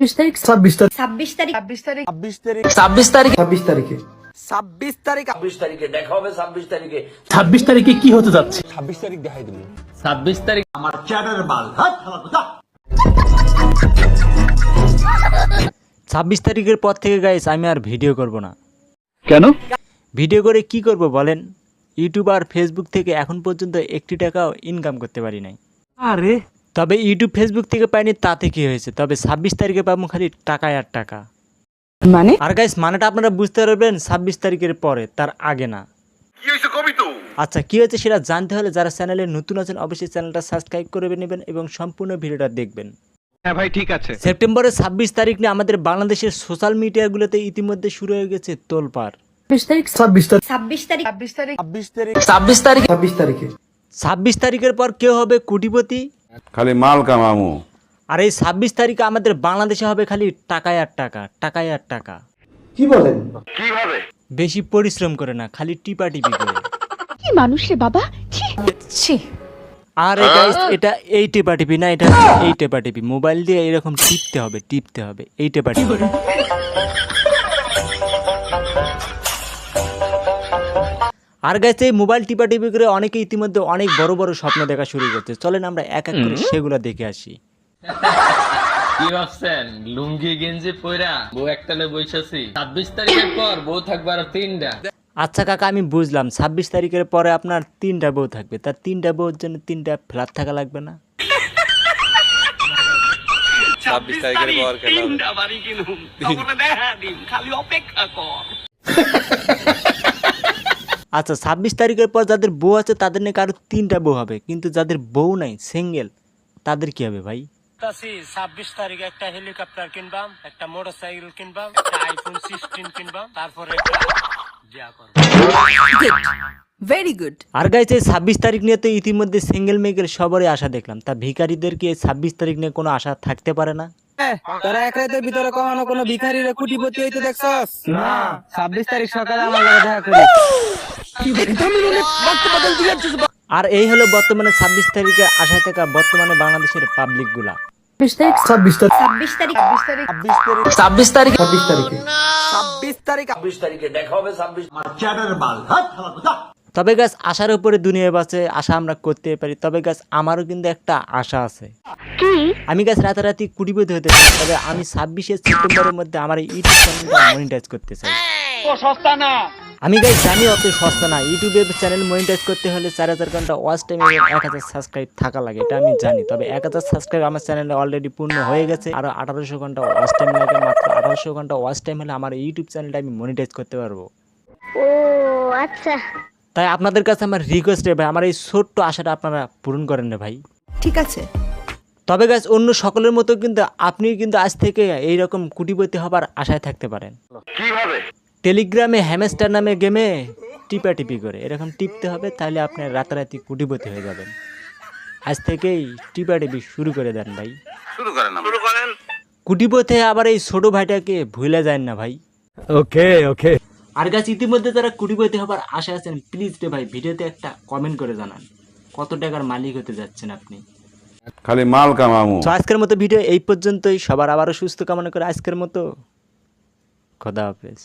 26 তারিখে দেখা হবে। 26 তারিখে 26 তারিখে কি হতে যাচ্ছে? 26 তারিখ দেখাই দিবি। 26 তারিখ আমার চ্যাটার বাল হাত হালা কথা। 26 তারিখের পর থেকে গাইস আমি আর ভিডিও করব না। কেন? ভিডিও করে কি করব বলেন? ইউটিউব আর ফেসবুক থেকে এখন পর্যন্ত 1 টাকাও ইনকাম করতে পারি নাই। আরে তবে ইউটিউব ফেসবুক থেকে পাইনি তাতে কি হয়েছে, তবে 26 তারিখে পাবো খালি টাকায় আর টাকা। মানে আর গাইস মানেটা আপনারা বুঝতে পারবেন 26 তারিখের পরে, তার আগে না। কি হইছে কবি তো? আচ্ছা কি হয়েছে সেটা জানতে হলে যারা চ্যানেলে নতুন আছেন অবশ্যই চ্যানেলটা সাবস্ক্রাইব করে নেবেন এবং সম্পূর্ণ ভিডিওটা দেখবেন। হ্যাঁ ভাই ঠিক আছে। সেপ্টেম্বরের 26 তারিখ নিয়ে আমাদের বাংলাদেশের সোশ্যাল মিডিয়াগুলোতে ইতিমধ্যে শুরু হয়ে গেছে তোলপাড়। 26 তারিখের পর কেউ হবে কোটিপতি, খালি মাল কামামু। আর এই 26 তারিখে আমাদের বাংলাদেশে হবে খালি টাকায় আর টাকা, টাকায় আর টাকা। কি বলেন? কিভাবে? বেশি পরিশ্রম করে না, খালি টিপাটিপি করে। কি মানুষ রে বাবা, ছি। আর গাইস এটা এই টেপাটিপি না, এটা এই টেপাটিপি। মোবাইল দিয়ে এরকম টিপতে হবে এই টেপাটিপি। আর গাইস এই মোবাইল টিপাটিপি করে অনেকে ইতিমধ্যে অনেক বড় বড় স্বপ্ন দেখা শুরু করছে। চলেন আমরা এক এক করে সেগুলো দেখে আসি। কি ভাবছেন লুঙ্গি গেঞ্জি পয়রা বউ একটালে বইসাছি? 26 তারিখের পর বউ থাকবে আর 3টা। আচ্ছা কাকা আমি বুঝলাম 26 তারিখের পরে আপনার 3টা বউ থাকবে, তার 3টা বউর জন্য 3টা ফ্ল্যাট থাকা লাগবে না? 26 তারিখের পর খেলা আচ্ছা 26 তারিখের পর যাদের বউ আছে তাদের নাকি আরো 3টা বউ হবে, কিন্তু যাদের বউ নাই সিঙ্গেল তাদের কি হবে ভাই? 26 তারিখে একটা হেলিকপ্টার কিনবাম, একটা মোটরসাইকেল কিনবাম, একটা আইফোন 16 কিনবাম, তারপরে বিয়া করব। Very good. আর গাইস এই 26 তারিখ নিয়ে তো ইতিমধ্যে সিঙ্গেল মেয়েদের সবারই আশা দেখলাম, তা ভিখারিদের কি এই 26 তারিখ নিয়ে কোনো আশা থাকতে পারে না? তোরা এক রাতের ভিতরে কখনো কোনো ভিখারির কোটিপতি হইতে দেখছস? না। 26 তারিখ সকালে আমার লগে দেখা করিস। আর এই হলো বর্তমানে 26 তারিখে আশায় থাকা বর্তমানে বাংলাদেশের পাবলিক গুলা। 26 তারিখে দেখা হবে। 26 আমার চ্যাটার বাল হাত হালা কথা। তবে গাছ আশার উপরে দুনিয়া বাঁচে, আশা আমরা করতে পারি। তবে গাছ আমারও কিন্তু একটা আশা আছে। আমি গাছ রাতারাতি কোটিপতি হতে চাই, তবে আমি 26শে সেপ্টেম্বরের মধ্যে আমার ইউটিউব চ্যানেলটা মনিটাইজ করতে চাই। আমি গাইস জানি অত সস্তা না। ইউটিউবে চ্যানেল মনিটাইজ করতে হলে 4000 ঘন্টা ওয়াচ টাইম এবং 1000 সাবস্ক্রাইব থাকা লাগে, এটা আমি জানি। তবে 1000 সাবস্ক্রাইব আমার চ্যানেলে অলরেডি পূর্ণ হয়ে গেছে, আরো 1800 ঘন্টা ওয়াচ টাইম লাগে। মাত্র 1800 ঘন্টা ওয়াচ টাইম হলে আমার ইউটিউব চ্যানেলটা আমি মনিটাইজ করতে পারবো। ও আচ্ছা, তাই আপনাদের কাছে আমার রিকোয়েস্ট রে ভাই, আমার এই ছোট্ট আশাটা আপনারা পূরণ করেন রে ভাই। ঠিক আছে। তবে গাছ অন্য সকলের মতো কিন্তু আপনিও কিন্তু আজ থেকে এইরকম কোটিপতি হবার আশায় থাকতে পারেন। কিভাবে? টেলিগ্রামে হ্যামস্টার নামে গেমে টিপাটিপি করে এরকম টিপতে হবে, তাহলে আপনি রাতারাতি কোটিপতি হয়ে যাবেন। আজ থেকেই টিপাটিপি শুরু করে দেন ভাই। শুরু করেন। কোটিপতি আবার এই ছোট ভাইটাকে ভুলে যায় না ভাই। ওকে ওকে। আর গাছ ইতিমধ্যে যারা কোটিপতি হবার আশা আছেন প্লিজ রে ভাই ভিডিওতে একটা কমেন্ট করে জানান কত টাকার মালিক হতে যাচ্ছেন আপনি। খালি মাল কামামু। তো আজকের মতো ভিডিও এই পর্যন্তই। সবার আবারও সুস্থ কামনা করে আজকের মতো খোদা হাফেজ।